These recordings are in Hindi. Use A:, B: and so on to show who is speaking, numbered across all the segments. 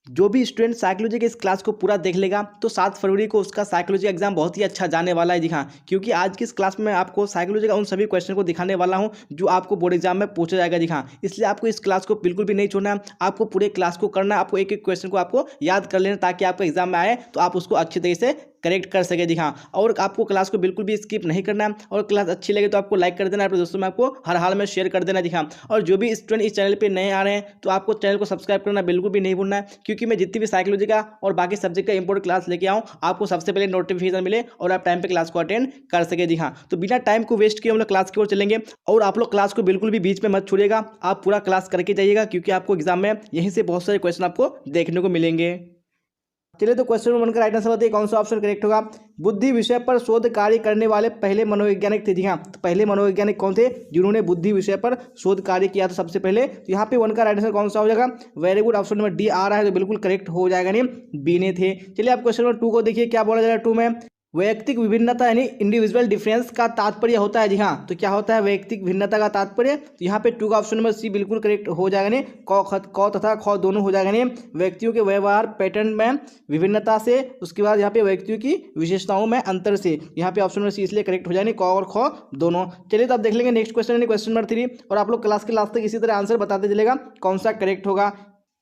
A: जो भी स्टूडेंट साइकोलॉजी के इस क्लास को पूरा देख लेगा तो 7 फरवरी को उसका साइकोलॉजी एग्जाम बहुत ही अच्छा जाने वाला है। जी हाँ, क्योंकि आज की इस क्लास में मैं आपको साइकोलॉजी का उन सभी क्वेश्चन को दिखाने वाला हूं जो आपको बोर्ड एग्जाम में पूछा जाएगा। जी हाँ, इसलिए आपको इस क्लास को बिल्कुल भी नहीं छोड़ना है, आपको पूरे क्लास को करना है, आपको एक एक क्वेश्चन को आपको याद कर लेना ताकि आपका एग्जाम में आए तो आप उसको अच्छी तरीके से करेक्ट कर सके। जी हाँ, और आपको क्लास को बिल्कुल भी स्किप नहीं करना है, और क्लास अच्छी लगे तो आपको लाइक कर देना, अपने दोस्तों में आपको हर हाल में शेयर कर देना। जी हाँ, और जो भी स्टूडेंट इस चैनल पे नए आ रहे हैं तो आपको चैनल को सब्सक्राइब करना बिल्कुल भी नहीं भूलना है, क्योंकि मैं जितनी भी साइकोलॉजी का और बाकी सब्जेक्ट का इंपोर्टेंट क्लास लेके आऊँ आपको सबसे पहले नोटिफिकेशन मिले और आप टाइम पे क्लास को अटेंड कर सके। जी हाँ, तो बिना टाइम को वेस्ट किए हम लोग क्लास की ओर चलेंगे, और आप लोग क्लास को बिल्कुल भी बीच में मत छोड़िएगा, आप पूरा क्लास करके जाइएगा, क्योंकि आपको एग्जाम में यहीं से बहुत सारे क्वेश्चन आपको देखने को मिलेंगे। चलिए, तो क्वेश्चन नंबर 1 का राइट आंसर बताइए कौन सा ऑप्शन करेक्ट होगा। बुद्धि विषय पर शोध कार्य करने वाले पहले मनोवैज्ञानिक थे। जी हाँ, तो पहले मनोवैज्ञानिक कौन थे जिन्होंने बुद्धि विषय पर शोध कार्य किया था सबसे पहले। तो यहाँ पे 1 का राइट आंसर कौन सा हो जाएगा। Very good, option number D आ रहा है, तो बिल्कुल करेक्ट हो जाएगा, नहीं बी ने थे। चलिए, आप क्वेश्चन नंबर 2 को देखिए, क्या बोला जा रहा है 2 में। वैयक्तिक विभिन्नता यानी इंडिविजुअल डिफरेंस का तात्पर्य होता है। जी हाँ, तो क्या होता है वैयक्तिक भिन्नता का तात्पर्य। तो यहाँ पे 2 का ऑप्शन नंबर सी बिल्कुल करेक्ट हो जाएगा, नहीं क तथा ख दोनों हो जाएगा, नहीं व्यक्तियों के व्यवहार पैटर्न में विभिन्नता से, उसके बाद यहाँ पे व्यक्तियों की विशेषताओं में अंतर से। यहाँ पे ऑप्शन नंबर सी इसलिए करेक्ट हो जाएगा, क और ख दोनों। चलिए, तो आप देख लेंगे नेक्स्ट क्वेश्चन यानी क्वेश्चन नंबर 3, और आप लोग क्लास के लास्ट तक इसी तरह आंसर बताते चलेगा कौन सा करेक्ट होगा।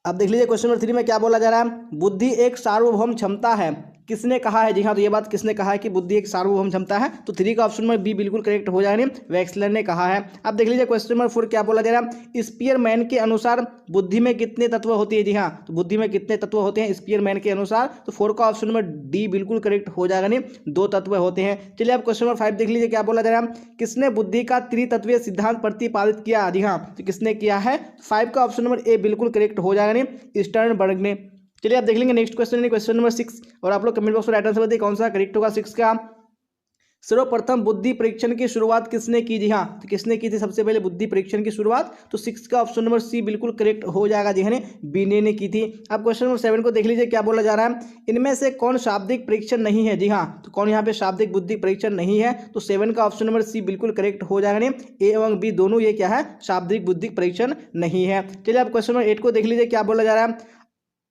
A: अब देख लीजिए क्वेश्चन नंबर 3 में क्या बोला जा रहा है। बुद्धि एक सार्वभौम क्षमता है, किसने कहा है। जी हाँ, तो ये बात किसने कहा है कि बुद्धि एक सार्वभौम क्षमता है। तो 3 का ऑप्शन नंबर बी बिल्कुल करेक्ट हो जाएगा, वेक्सलर ने कहा है। अब देख लीजिए क्वेश्चन नंबर 4 क्या बोला जा रहा है। स्पीयरमैन के अनुसार बुद्धि में कितने तत्व होती है। जी हाँ, तो बुद्धि में कितने तत्व होते हैं स्पीयरमैन के अनुसार। तो 4 का ऑप्शन नंबर डी बिल्कुल करेक्ट हो जाएगा, नहीं 2 तत्व होते हैं। चलिए, आप क्वेश्चन नंबर 5 देख लीजिए, क्या बोला जा रहा है। किसने बुद्धि का त्रितत्वीय सिद्धांत प्रतिपादित किया। जी हाँ, तो किसने किया है। 5 का ऑप्शन नंबर ए बिल्कुल करेक्ट हो जाएगा, नहीं स्टर्नबर्ग ने। चलिए, आप देख लेंगे नेक्स्ट क्वेश्चन क्वेश्चन नंबर 6, और आप लोग कमेंट बॉक्स में राइट आंसर बताइए कौन सा करेक्ट होगा 6 का। सर्वप्रथम बुद्धि परीक्षण की शुरुआत किसने की। जी हाँ, तो किसने की थी सबसे पहले बुद्धि परीक्षण की शुरुआत। तो 6 का ऑप्शन नंबर सी बिल्कुल करेक्ट हो जाएगा, जी हाँ, बीने ने की थी। अब क्वेश्चन नंबर 7 को देख लीजिए, क्या बोला जा रहा है। इनमें से कौन शाब्दिक परीक्षण नहीं है। जी हाँ, तो कौन यहाँ पे शाब्दिक बुद्धि परीक्षण नहीं है। तो 7 का ऑप्शन नंबर सी बिल्कुल करेक्ट हो जाएगा, नहीं ए एवं बी दोनों ये क्या है शाब्दिक बुद्धि परीक्षण नहीं है। चलिए, आप क्वेश्चन नंबर 8 को देख लीजिए, क्या बोला जा रहा है।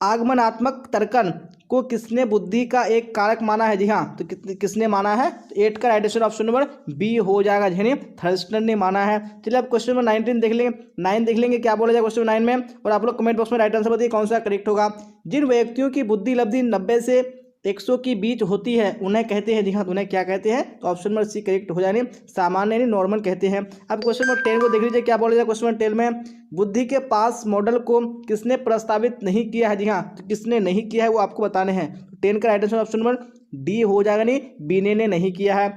A: आगमनात्मक तर्कन को किसने बुद्धि का एक कारक माना है। जी हाँ, तो किसने माना है। तो 8 का right answer option number B हो जाएगा, यानी थर्स्टन ने माना है। चलिए, आप क्वेश्चन नंबर 19 देख लेंगे, 9 देख लेंगे क्या बोला जाए क्वेश्चन 9 में, और आप लोग कमेंट बॉक्स में राइट आंसर बताइए कौन सा करेक्ट होगा। जिन व्यक्तियों की बुद्धि लब्धि 90 से 100 के बीच होती है उन्हें कहते हैं। जी हाँ, उन्हें क्या कहते हैं। तो ऑप्शन नंबर सी करेक्ट हो जाने सामान्य यानी नॉर्मल कहते हैं। अब क्वेश्चन नंबर 10 को देख लीजिए, क्या बोला जाए क्वेश्चन नंबर 10 में। बुद्धि के पास मॉडल को किसने प्रस्तावित नहीं किया है। जी हाँ, तो किसने नहीं किया है वो आपको बताने हैं। 10 का right answer option number D हो जाएगा, नहीं बीने ने नहीं किया है।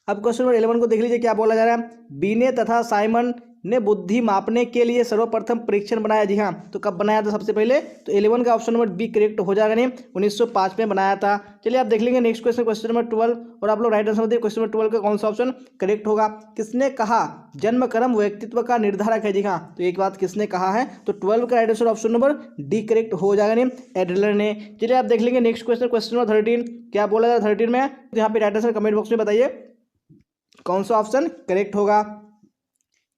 A: अब क्वेश्चन नंबर 11 को देख लीजिए, क्या बोला जा रहा है। बीने तथा साइमन ने बुद्धि मापने के लिए सर्वप्रथम परीक्षण बनाया। जी हाँ, तो कब बनाया था सबसे पहले। तो 11 का ऑप्शन नंबर बी करेक्ट हो जाएगा, नहीं 1905 में बनाया था। चलिए, आप देख लेंगे नेक्स्ट क्वेश्चन क्वेश्चन नंबर 12, और आप लोग राइट आंसर बताइए क्वेश्चन नंबर 12 का कौन सा ऑप्शन करेक्ट होगा। किसने कहा जन्म कर्म व्यक्तित्व का निर्धारक है। जी हाँ, तो एक बात किसने कहा है। तो 12 का right answer option number D correct हो जाएगा, नहीं एडलर ने। चलिए, आप देख लेंगे नेक्स्ट क्वेश्चन क्वेश्चन नंबर 13, क्या बोला जाए 13 में। तो यहाँ पे राइट आंसर कमेंट बॉक्स में बताइए कौन सा ऑप्शन करेक्ट होगा।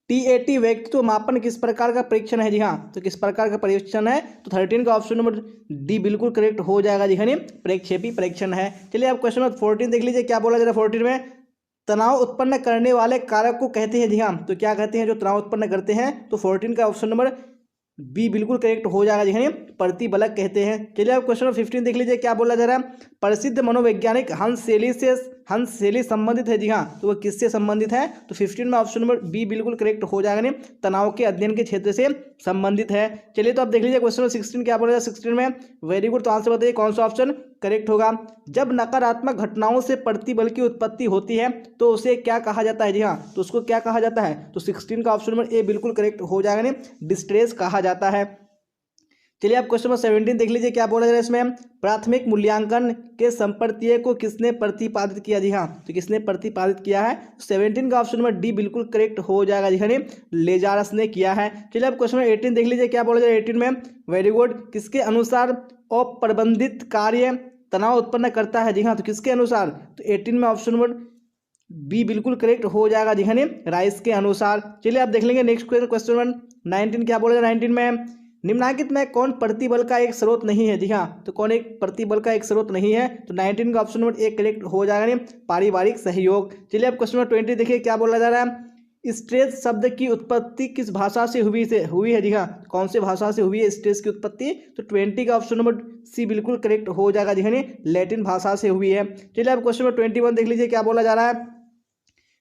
A: टीएटी व्यक्तित्व मापन किस प्रकार का परीक्षण है। जी हाँ, तो किस प्रकार का परीक्षण है। तो 13 का ऑप्शन नंबर डी बिल्कुल करेक्ट हो जाएगा, जी हाँ, प्रक्षेपी परीक्षण है। चलिए, आप क्वेश्चन नंबर 14 देख लीजिए, क्या बोला जा रहा है 14 में। तनाव उत्पन्न करने वाले कारक को कहते हैं। जी हाँ, तो क्या कहते हैं जो तनाव उत्पन्न करते हैं। तो 14 का ऑप्शन नंबर बी बिल्कुल करेक्ट हो जाएगा, जी हाँ, प्रतिबलक कहते हैं। चलिए, आप क्वेश्चन नंबर 15 देख लीजिए, क्या बोला जा रहा है। प्रसिद्ध मनोवैज्ञानिक हंस सेली संबंधित है। जी हाँ, तो वो किससे संबंधित है। तो 15 में ऑप्शन नंबर बी बिल्कुल करेक्ट हो जाएगा, नहीं तनाव के अध्ययन के क्षेत्र से संबंधित है। चलिए, तो आप देख लीजिए क्वेश्चन नंबर 16 क्या बोला जाए 16 में। वेरी गुड, तो आंसर बताइए कौन सा ऑप्शन करेक्ट होगा। जब नकारात्मक घटनाओं से प्रतिबल की उत्पत्ति होती है तो उसे क्या कहा जाता है। जी हाँ, तो उसको क्या कहा जाता है। तो 16 का ऑप्शन नंबर ए बिल्कुल करेक्ट हो जाएगा, नहीं डिस्ट्रेस कहा जाता है। चलिए, आप क्वेश्चन नंबर 17 देख लीजिए, क्या बोला जा रहा है इसमें। प्राथमिक मूल्यांकन के संप्रत्यय को किसने प्रतिपादित किया। जी हाँ, तो किसने प्रतिपादित किया है। 17 का ऑप्शन नंबर डी बिल्कुल करेक्ट हो जाएगा, जी हाँ, लेजारस ने किया है। चलिए, आप क्वेश्चन नंबर 18 देख लीजिए, क्या बोला जा रहा है 18 में। वेरी गुड, किसके अनुसार अप्रबंधित कार्य तनाव उत्पन्न करता है। जी हाँ, तो किसके अनुसार। तो 18 में ऑप्शन नंबर बी बिल्कुल करेक्ट हो जाएगा, जी हाँ, राइस के अनुसार। चलिए, आप देख लेंगे नेक्स्ट क्वेश्चन क्वेश्चन 19 क्या बोला जाए 19 में। निम्नलिखित में कौन प्रतिबल का एक स्रोत नहीं है? जी हाँ, तो कौन एक प्रतिबल का एक स्रोत नहीं है? तो 19 का ऑप्शन नंबर ए करेक्ट हो जाएगा नहीं, पारिवारिक सहयोग। चलिए अब क्वेश्चन नंबर 20 देखिए क्या बोला जा रहा है। स्ट्रेस शब्द की उत्पत्ति किस भाषा से हुई है? जी हाँ, कौन से भाषा से हुई है स्ट्रेस की उत्पत्ति? तो 20 का ऑप्शन नंबर सी बिल्कुल करेक्ट हो जाएगा। जी हाँ, लैटिन भाषा से हुई है। चलिए अब क्वेश्चन नंबर 21 देख लीजिए क्या बोला जा रहा है।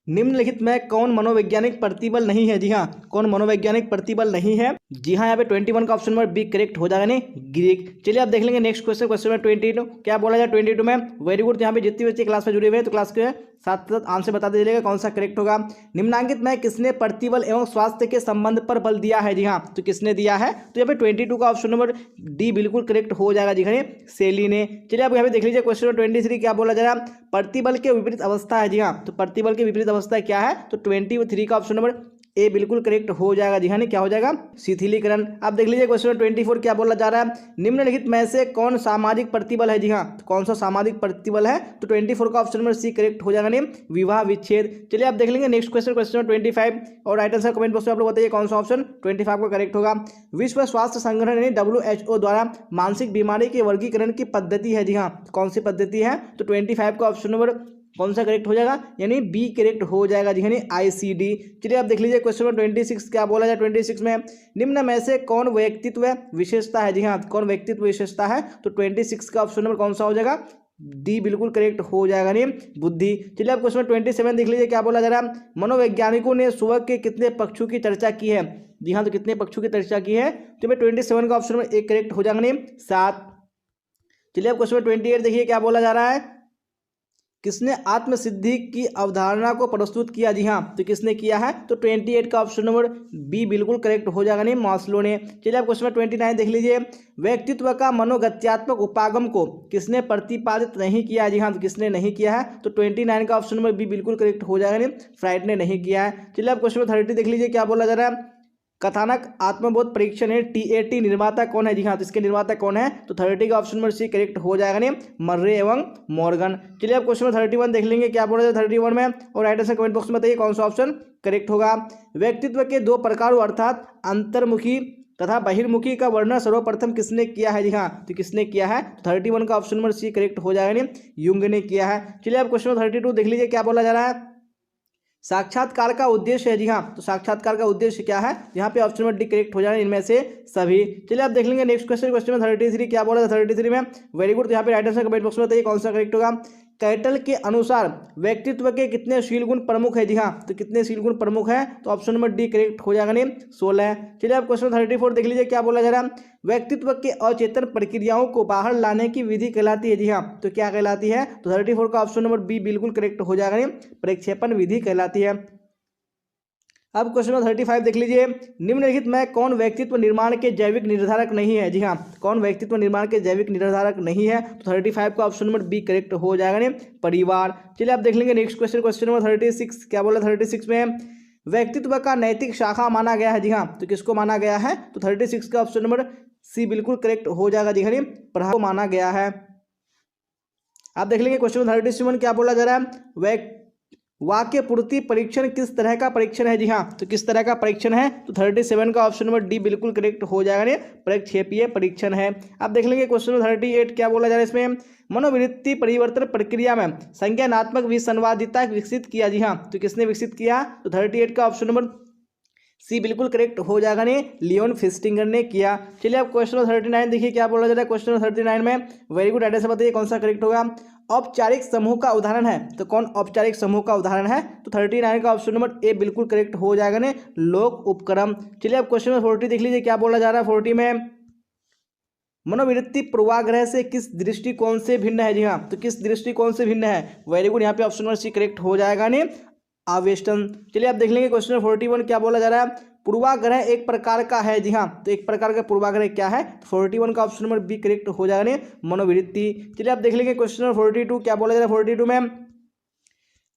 A: निम्नलिखित में कौन मनोवैज्ञानिक प्रतिबल नहीं है? जी हाँ, कौन मनोवैज्ञानिक प्रतिबल नहीं है? जी हाँ, यहाँ पे 21 का ऑप्शन नंबर बी करेक्ट हो जाएगा नहीं, ग्रीक। चलिए आप देख लेंगे नेक्स्ट क्वेश्चन, क्वेश्चन नंबर 22 क्या बोला जाए 22 में। वेरी गुड, यहाँ पे जितनी बच्चे क्लास में जुड़े हुए हैं तो क्लास के साथ साथ आंसर बता दीजिएगा कौन सा करेक्ट होगा। निम्नांकित में किसने प्रतिबल एवं स्वास्थ्य के संबंध पर बल दिया है? जी हाँ, तो किसने दिया है? तो यहाँ पे 22 का ऑप्शन नंबर डी बिल्कुल करेक्ट हो जाएगा। जी हाँ, सेली ने। चलिए अब यहाँ पे देख लीजिए क्वेश्चन नंबर 23 क्या बोला जा रहा है। प्रतिबल के विपरीत अवस्था है। जी हाँ, तो प्रतिबल के विपरीत अवस्था क्या है? तो 23 का ऑप्शन नंबर ए बिल्कुल करेक्ट हो जाएगा। जी हाँ, क्या हो जाएगा? शिथिलीकरण। आप देख लीजिए क्वेश्चन 24 क्या बोला जा रहा है। निम्नलिखित में से कौन सामाजिक प्रतिबल है? जी हाँ, तो कौन सा सामाजिक प्रतिबल है? तो 24 का ऑप्शन नंबर सी करेक्ट हो जाएगा नहीं, विवाह विच्छेद। चलिए आप देख लेंगे नेक्स्ट क्वेश्चन, क्वेश्चन 25 और राइट आंसर कमेंट बॉक्स में आप लोग बताइए कौन सा ऑप्शन 25 का करेक्ट होगा। विश्व स्वास्थ्य संगठन यानी WHO द्वारा मानसिक बीमारी के वर्गीकरण की पद्धति है। जी हाँ, कौन सी पद्धति है? तो 25 का ऑप्शन नंबर कौन सा करेक्ट हो जाएगा? यानी बी करेक्ट हो जाएगा। जी हाँ, ICD। चलिए आप देख लीजिए क्वेश्चन नंबर 26 क्या बोला जाए 26 में। निम्न में से कौन व्यक्तित्व विशेषता है? जी हाँ, कौन व्यक्तित्व विशेषता है? तो 26 का ऑप्शन नंबर कौन सा हो जाएगा? डी बिल्कुल करेक्ट हो जाएगा नहीं, बुद्धि। चलिए आप क्वेश्चन नंबर 27 देख लीजिए क्या बोला जा रहा है। मनोवैज्ञानिकों ने सुबह के कितने पक्षों की चर्चा की है? जी हाँ, तो कितने पक्षों की चर्चा की है? तो मैं 27 का ऑप्शन नंबर एक करेक्ट हो जाएगा नहीं, 7। चलिए आप क्वेश्चन नंबर 28 देखिए क्या बोला जा रहा है। किसने आत्मसिद्धि की अवधारणा को प्रस्तुत किया? जी हाँ, तो किसने किया है? तो 28 का ऑप्शन नंबर बी बिल्कुल करेक्ट हो जाएगा नहीं, मास्लो ने। चलिए आप क्वेश्चन नंबर 29 देख लीजिए। व्यक्तित्व का मनोगत्यात्मक उपागम को किसने प्रतिपादित नहीं किया? जी हाँ, तो किसने नहीं किया है? तो 29 का ऑप्शन नंबर बी बिल्कुल करेक्ट हो जाएगा नहीं, फ्राइड ने नहीं किया है। चलिए आप क्वेश्चन नंबर 30 देख लीजिए क्या बोला जा रहा है। कथानक आत्मबोध परीक्षण है TAT निर्माता कौन है? जी हाँ, तो इसके निर्माता कौन है? तो 30 का ऑप्शन नंबर सी करेक्ट हो जाएगा नहीं, मर्रे एवं मॉर्गन। चलिए आप क्वेश्चन नंबर 31 देख लेंगे क्या बोला जाए 31 में और राइट आंसर कमेंट बॉक्स में बताइए कौन सा ऑप्शन करेक्ट होगा। व्यक्तित्व के दो प्रकारों अर्थात अंतर्मुखी तथा बहिर्मुखी का वर्णन सर्वप्रथम किसने किया है? जी हाँ, तो किसने किया है? 31 का ऑप्शन नंबर सी करेक्ट हो जाएगा नहीं, युंग ने किया है। चलिए आप क्वेश्चन नंबर 32 देख लीजिए क्या बोला जा रहा है। साक्षात्कार का उद्देश्य है। जी हाँ, तो साक्षात्कार का उद्देश्य क्या है? यहाँ पे ऑप्शन नंबर डी करेक्ट हो जाए इनमें से सभी। चलिए आप देख लेंगे नेक्स्ट क्वेश्चन, क्वेश्चन नंबर 33 क्या बोला था 33 में। वेरी गुड, तो यहाँ पे राइट आंसर कमेंट बॉक्स में बताइए कौन सा करेक्ट होगा। कैटल के अनुसार व्यक्तित्व के कितने शील गुण प्रमुख है? जी हाँ, तो कितने शील गुण प्रमुख है? तो ऑप्शन नंबर डी करेक्ट हो जाएगा नहीं, 16। चलिए आप क्वेश्चन 34 देख लीजिए क्या बोला जा रहा है। व्यक्तित्व के अचेतन प्रक्रियाओं को बाहर लाने की विधि कहलाती है। जी हाँ, तो क्या कहलाती है? तो 34 का ऑप्शन नंबर बी बिल्कुल करेक्ट हो जाएगा नहीं, प्रक्षेपण विधि कहलाती है। अब क्वेश्चन नंबर 35 देख लीजिए। निम्नलिखित में कौन व्यक्तित्व निर्माण के जैविक निर्धारक नहीं है? जी हाँ, कौन व्यक्तित्व निर्माण के जैविक निर्धारक नहीं है? तो 35 का ऑप्शन नंबर बी करेक्ट हो जाएगा नहीं, परिवार। चलिए आप देख लेंगे नेक्स्ट क्वेश्चन, क्वेश्चन नंबर 36 क्या बोला 36 में। व्यक्तित्व का नैतिक शाखा माना गया है। जी हाँ, तो किसको माना गया है? तो 36 का ऑप्शन नंबर सी बिल्कुल करेक्ट हो जाएगा। जी हाँ, प्रभाव माना गया है। आप देख लेंगे क्वेश्चन नंबर 37 क्या बोला जा रहा है। वाक्य पूर्ति परीक्षण किस तरह का परीक्षण है? जी हाँ, तो किस तरह का परीक्षण है? तो 37 का ऑप्शन नंबर डी बिल्कुल करेक्ट हो जाएगा नहीं, प्रक्षेपीय परीक्षण है। आप देख लेंगे क्वेश्चन नंबर 38 क्या बोला जा रहा है इसमें। मनोवृत्ति परिवर्तन प्रक्रिया में संज्ञानात्मक विसंवादिता विकसित किया। जी हाँ, तो किसने विकसित किया? तो 38 का ऑप्शन नंबर सी बिल्कुल करेक्ट हो जाएगा नहीं, लियोन फिस्टिंगर ने किया। चलिए आप क्वेश्चन नंबर 39 देखिए क्या बोला जा रहा है। क्वेश्चन नंबर 39 में वेरी गुड, आइडिया से बताइए कौन सा करेक्ट होगा। औपचारिक समूह का उदाहरण है, तो कौन औपचारिक समूह का उदाहरण है? तो 39 का ऑप्शन नंबर ए बिल्कुल करेक्ट हो जाएगा ने, लोक उपक्रम। चलिए आप क्वेश्चन नंबर 40 देख लीजिए क्या बोला जा रहा है 40 में। मनोवृत्ति पूर्वाग्रह से किस दृष्टिकोण से भिन्न है? जी हाँ, तो किस दृष्टिकोण से भिन्न है? वेरी गुड, यहाँ पे ऑप्शन नंबर सी करेक्ट हो जाएगा ने, आवेष्टन। चलिए आप देख लेंगे क्वेश्चन नंबर 41 क्या बोला जा रहा है। पूर्वाग्रह एक प्रकार का है। जी हाँ, तो एक प्रकार का पूर्वाग्रह क्या है? 41 का ऑप्शन नंबर बी करेक्ट हो जाएगा ने, मनोवृत्ति। चलिए आप देख लेंगे क्वेश्चन नंबर 42 क्या बोला जा रहा है 42 में।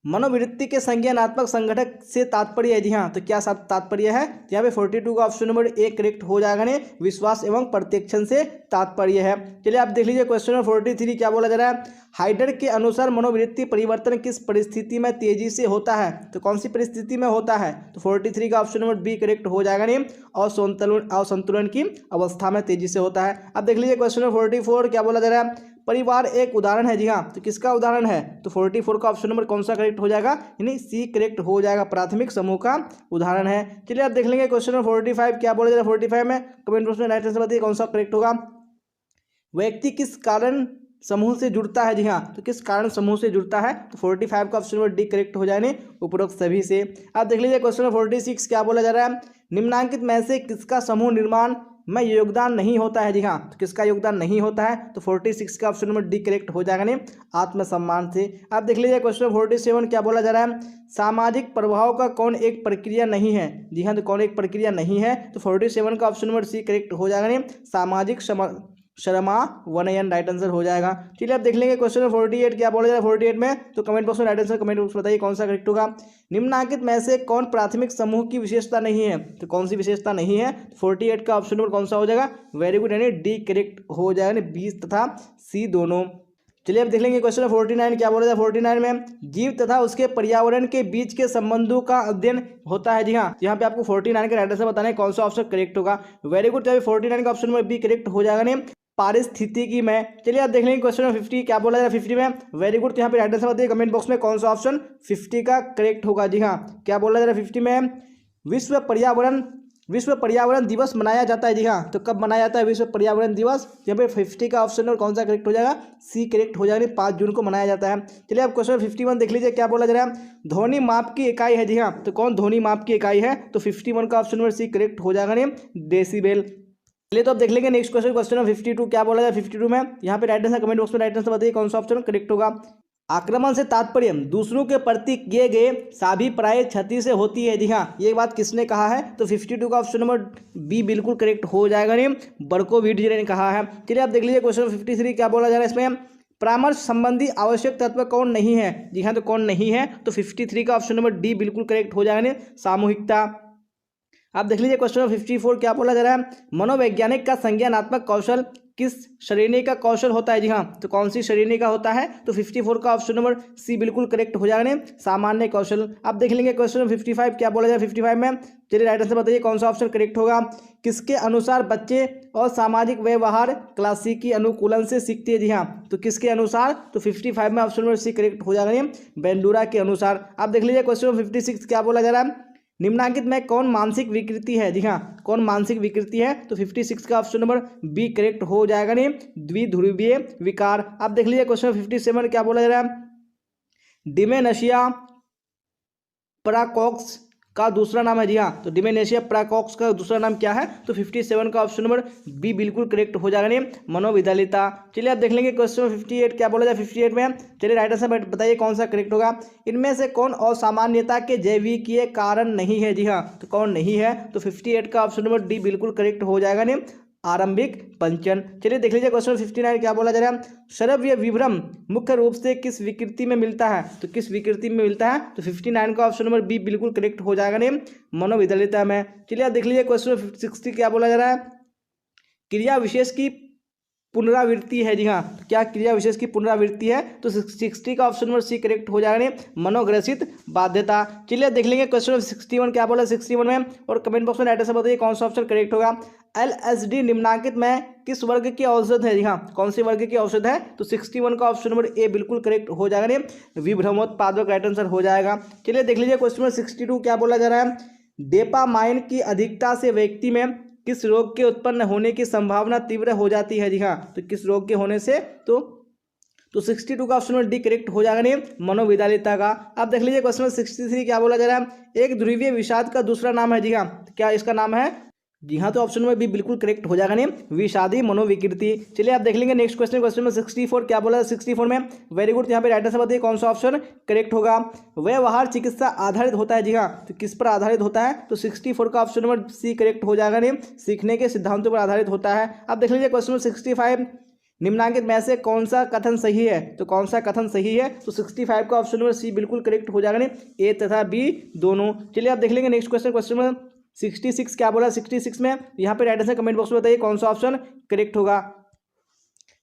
A: मनोवृत्ति के संज्ञानात्मक संगठक से तात्पर्य है, जी हाँ, तो क्या तात्पर्य है? यहाँ पे 42 का ऑप्शन नंबर ए करेक्ट हो जाएगा ने विश्वास एवं प्रत्यक्षण से तात्पर्य है। चलिए आप देख लीजिए क्वेश्चन नंबर 43 क्या बोला जा रहा है। हाइडर के अनुसार मनोवृत्ति परिवर्तन किस परिस्थिति में तेजी से होता है? तो कौन सी परिस्थिति में होता है? तो 43 का ऑप्शन नंबर बी करेक्ट हो जाएगा ने असंतुलन की अवस्था में तेजी से होता है। अब देख लीजिए क्वेश्चन नंबर 44 क्या बोला जा रहा है। परिवार एक उदाहरण है, जी हाँ, तो किसका उदाहरण है? तो 44 का ऑप्शन नंबर कौन सा करेक्ट हो जाएगा? यानी सी करेक्ट हो जाएगा, प्राथमिक समूह का उदाहरण है। चलिए आप देख लेंगे क्वेश्चन नंबर 45 क्या बोला जा रहा है। 45 में कमेंट बॉक्स में राइट आंसर बताइए कौन सा करेक्ट होगा। व्यक्ति किस कारण समूह से जुड़ता है? जी हाँ, तो किस कारण समूह से जुड़ता है? तो 45 का ऑप्शन नंबर डी करेक्ट हो जाने उपरोक्त सभी से। आप देख लीजिए क्वेश्चन नंबर 46 क्या बोला जा रहा है। निम्नांकित में से किसका समूह निर्माण में योगदान नहीं होता है? जी हाँ, तो किसका योगदान नहीं होता है? तो 46 का ऑप्शन नंबर डी करेक्ट हो जाएगा ने आत्मसम्मान से। आप देख लीजिए क्वेश्चन 47 क्या बोला जा रहा है। सामाजिक प्रभाव का कौन एक प्रक्रिया नहीं है? जी हाँ, तो कौन एक प्रक्रिया नहीं है? तो 47 का ऑप्शन नंबर सी करेक्ट हो जाएगा ने सामाजिक शर्मावनयन राइट आंसर हो जाएगा। चलिए आप देख लेंगे क्वेश्चन 48 क्या बोला जा रहा है 48 में, तो कमेंट बॉक्स में राइट आंसर कमेंट बॉक्स बताइए कौन सा करेक्ट होगा। निम्नांकित में से कौन प्राथमिक समूह की विशेषता नहीं है? तो कौन सी विशेषता नहीं है? 48 का ऑप्शन नंबर कौन सा हो जाएगा? वेरी गुड, यानी डी करेक्ट हो जाएगा, बी तथा सी दोनों। चलिए अब देख लेंगे क्वेश्चन 49 क्या बोला जाए। 49 में जीव तथा उसके पर्यावरण के बीच के संबंधों का अध्ययन होता है, जी हाँ, यहाँ पे आपको 49 का राइट आंसर बताना है कौन सा ऑप्शन करेक्ट होगा। वेरी गुड, 49 का ऑप्शन नंबर बी करेक्ट हो जाएगा ने पारिस्थितिकी में। चलिए आप देख लेंगे क्वेश्चन नंबर 50 क्या बोला जाए 50 में। वेरी गुड, तो यहाँ पे राइट आंसर बताइए कमेंट बॉक्स में कौन सा ऑप्शन 50 का करेक्ट होगा। जी हाँ, क्या बोला जा रहा है 50 में। विश्व पर्यावरण दिवस मनाया जाता है, जी हाँ, तो कब मनाया जाता है विश्व पर्यावरण दिवस? यहाँ पे 50 का ऑप्शन और कौन सा करेक्ट हो जाएगा? सी करेक्ट हो जाएगा, 5 जून को मनाया जाता है। चलिए आप क्वेश्चन 51 देख लीजिए क्या बोला जा रहा है। ध्वनि माप की इकाई है, जी हाँ, तो कौन ध्वनि माप की इकाई है? तो 51 का ऑप्शन नंबर सी करेक्ट हो जाएगा डेसिबल। चलिए तो अब देख लेंगे नेक्स्ट क्वेश्चन नंबर 52 क्या बोला जाए 52 में। यहाँ पे राइट आंसर कमेंट बॉक्स में राइट आंसर बताइए कौन सा ऑप्शन करेक्ट होगा। आक्रमण से तात्पर्य दूसरों के प्रति किए गए साभिप्राय क्षति से होती है, जी हाँ, ये बात किसने कहा है? तो 52 का ऑप्शन नंबर बी बिल्कुल करेक्ट हो जाएगा ने बर्कोविड जी ने कहा है। चलिए आप देख लीजिए क्वेश्चन 53 क्या बोला जा रहा है इसमें। परामर्श संबंधी आवश्यक तत्व कौन नहीं है? जी हाँ, तो कौन नहीं है? तो 53 का ऑप्शन नंबर डी बिल्कुल करेक्ट हो जाएगा ने सामूहिकता। आप देख लीजिए क्वेश्चन नंबर 54 क्या बोला जा रहा है। मनोवैज्ञानिक का संज्ञानात्मक कौशल किस श्रेणी का कौशल होता है? जी हाँ, तो कौन सी श्रेणी का होता है? तो 54 का ऑप्शन नंबर सी बिल्कुल करेक्ट हो जाएगा सामान्य कौशल। आप देख लेंगे क्वेश्चन नंबर 55 क्या बोला जाए 55 में। चलिए राइट आंसर बताइए कौन सा ऑप्शन करेक्ट होगा। किसके अनुसार बच्चे और सामाजिक व्यवहार क्लासिकी अनुकूलन से सीखते हैं? जी हाँ, तो किसके अनुसार? तो 55 में ऑप्शन नंबर सी करेक्ट हो जाएगा बेंडूरा के अनुसार। आप देख लीजिए क्वेश्चन नंबर 56 क्या बोला जा रहा है। निम्नांकित में कौन मानसिक विकृति है? जी हाँ, कौन मानसिक विकृति है? तो 56 का ऑप्शन नंबर बी करेक्ट हो जाएगा ने द्विध्रुवीय विकार। आप देख लीजिए क्वेश्चन 57 क्या बोला जा रहा है। डिमेंशिया प्राकोक्स का दूसरा नाम है, जी हाँ, तो डिमेंशिया प्राकोक्स का दूसरा नाम क्या है? तो 57 का ऑप्शन नंबर बी बिल्कुल करेक्ट हो जाएगा ने मनोविदलिता। चलिए आप देख लेंगे क्वेश्चन 58 क्या बोला जाए 58 में। चलिए राइट आंसर बताइए कौन सा करेक्ट होगा। इनमें से कौन असामान्यता के जैविकीय कारण नहीं है? जी हाँ, तो कौन नहीं है? तो 58 का ऑप्शन नंबर डी बिल्कुल करेक्ट हो जाएगा ने आरंभिक पंचन। चलिए देख लीजिए क्वेश्चन 59 क्या बोला जा रहा है। श्रव्य विभ्रम मुख्य रूप से किस विकृति में मिलता है? तो किस विकृति में मिलता है? तो 59 का ऑप्शन नंबर बी बिल्कुल करेक्ट हो जाएगा ने मनोविदलिता में। चलिए आप देख लीजिए क्वेश्चन 60 क्या बोला जा रहा है। क्रिया विशेष की पुनरावृत्ति है, जी हाँ, तो क्या क्रिया विशेष की पुनरावृत्ति है? तो 60 का ऑप्शन नंबर सी करेक्ट हो जाएगा मनोग्रसित बाध्यता। चलिए देख लेंगे क्वेश्चन 61 क्या बोला 61 में, और कमेंट बॉक्स में राइट आंसर बताइए कौन सा ऑप्शन करेक्ट होगा। LSD निम्नांकित में किस वर्ग की औषध है? जी हाँ, कौन सी वर्ग की औषध है? तो 61 का ऑप्शन नंबर ए बिल्कुल करेक्ट हो जाएगा विभ्रमोत्पादक राइट आंसर हो जाएगा। चलिए देख लीजिए क्वेश्चन नंबर 62 क्या बोला जा रहा है। डोपामाइन की अधिकता से व्यक्ति में किस रोग के उत्पन्न होने की संभावना तीव्र हो जाती है? जी हाँ, तो किस रोग के होने से? तो 62 का ऑप्शन नंबर डी करेक्ट हो जाएगा मनोविदलिता का। अब देख लीजिए क्वेश्चन 63 क्या बोला जा रहा है। एक ध्रुवीय विषाद का दूसरा नाम है? जी हाँ, तो क्या इसका नाम है? जी हाँ, तो ऑप्शन नंबर बी बिल्कुल करेक्ट हो जाएगा विषादी मनोविकृति। चलिए आप देख लेंगे नेक्स्ट क्वेश्चन नंबर 64 क्या बोला 64 में। वेरी गुड, यहाँ पे राइट आंसर बताइए कौन सा ऑप्शन करेक्ट होगा। व्यवहार चिकित्सा आधारित होता है, जी हाँ, तो किस पर आधारित होता है? तो 64 का ऑप्शन नंबर सी करेक्ट हो जाएगा सीखने के सिद्धांतों पर आधारित होता है। आप देख लीजिए क्वेश्चन नंबर 65 निम्नलिखित में से कौन सा कथन सही है? तो कौन सा कथन सही है? तो 65 का ऑप्शन नंबर सी बिल्कुल करेक्ट हो जाएगा, नहीं ए तथा बी दोनों। चलिए आप देख लेंगे नेक्स्ट क्वेश्चन। क्वेश्चन नंबर 66 क्या बोला? 66 में यहाँ पे राइट आंसर कमेंट बॉक्स में बताइए कौन सा ऑप्शन करेक्ट होगा।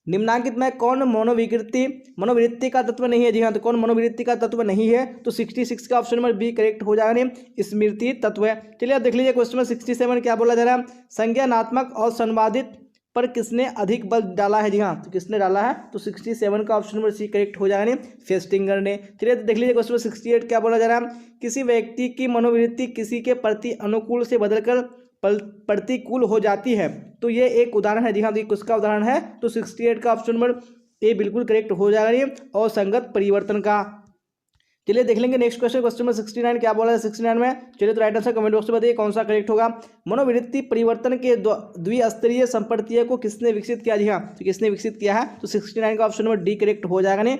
A: निम्नलिखित में कौन मनोवृत्ति का तत्व नहीं है? जी हाँ, तो कौन मनोवृत्ति का तत्व नहीं है? तो 66 का ऑप्शन नंबर बी करेक्ट हो जाएगा, नहीं स्मृति तत्व है। चलिए आप देख लीजिए क्वेश्चन नंबर 67 क्या बोला जा रहा है? संज्ञानात्मक और संवादित पर किसने अधिक बल डाला है? जी हाँ, तो किसने डाला है? तो 67 का ऑप्शन नंबर सी करेक्ट हो जाएगा, नहीं फेस्टिंगर ने। चलिए तो देख लीजिए क्वेश्चन नंबर 68 क्या बोला जा रहा है? किसी व्यक्ति की मनोवृत्ति किसी के प्रति अनुकूल से बदलकर प्रतिकूल हो जाती है, तो ये एक उदाहरण है। जी हाँ, तो ये किसका उदाहरण है? तो 68 का ऑप्शन नंबर ए बिल्कुल करेक्ट हो जाएगा, ये और संगत परिवर्तन का। चलिए देख लेंगे नेक्स्ट क्वेश्चन। क्वेश्चन नंबर 69 क्या बोला है? 69 में चलिए तो राइट आंसर कमेंट बॉक्स में बताइए कौन सा करेक्ट होगा। मनोवृत्ति परिवर्तन के द्विस्तरीय संप्रत्यय को किसने विकसित किया? जी हाँ, तो किसने विकसित किया है? तो 69 का ऑप्शन नंबर डी करेक्ट हो जाएगा, नहीं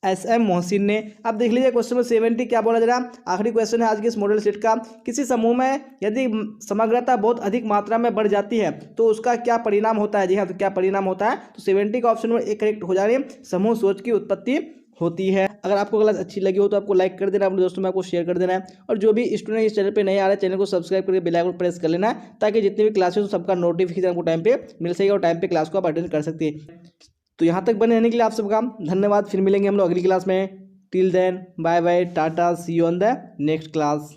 A: एस.एम. मोहसिन ने। अब देख लीजिए क्वेश्चन नंबर 70 क्या बोला जा रहा है? आखिरी क्वेश्चन है आज के इस मॉडल सेट का। किसी समूह में यदि समग्रता बहुत अधिक मात्रा में बढ़ जाती है तो उसका क्या परिणाम होता है? जी हाँ, तो क्या परिणाम होता है? तो 70 का ऑप्शन नंबर ए करेक्ट हो जा रही है, समूह सोच की उत्पत्ति होती है। अगर आपको क्लास अच्छी लगी हो तो आपको लाइक कर देना, अपने दोस्तों में आपको शेयर कर देना है, और जो भी स्टूडेंट इस चैनल पे नहीं आ रहे चैनल को सब्सक्राइब करके बेल आइकन प्रेस कर लेना है, ताकि जितनी भी क्लासेस हो सबका नोटिफिकेशन आपको टाइम पे मिल सकेगा और टाइम पे क्लास को आप अटेंड कर सकते हैं। तो यहाँ तक बने रहने के लिए आप सबका धन्यवाद। फिर मिलेंगे हम लोग अगली क्लास में। Till then bye bye, tata, see you on the next class.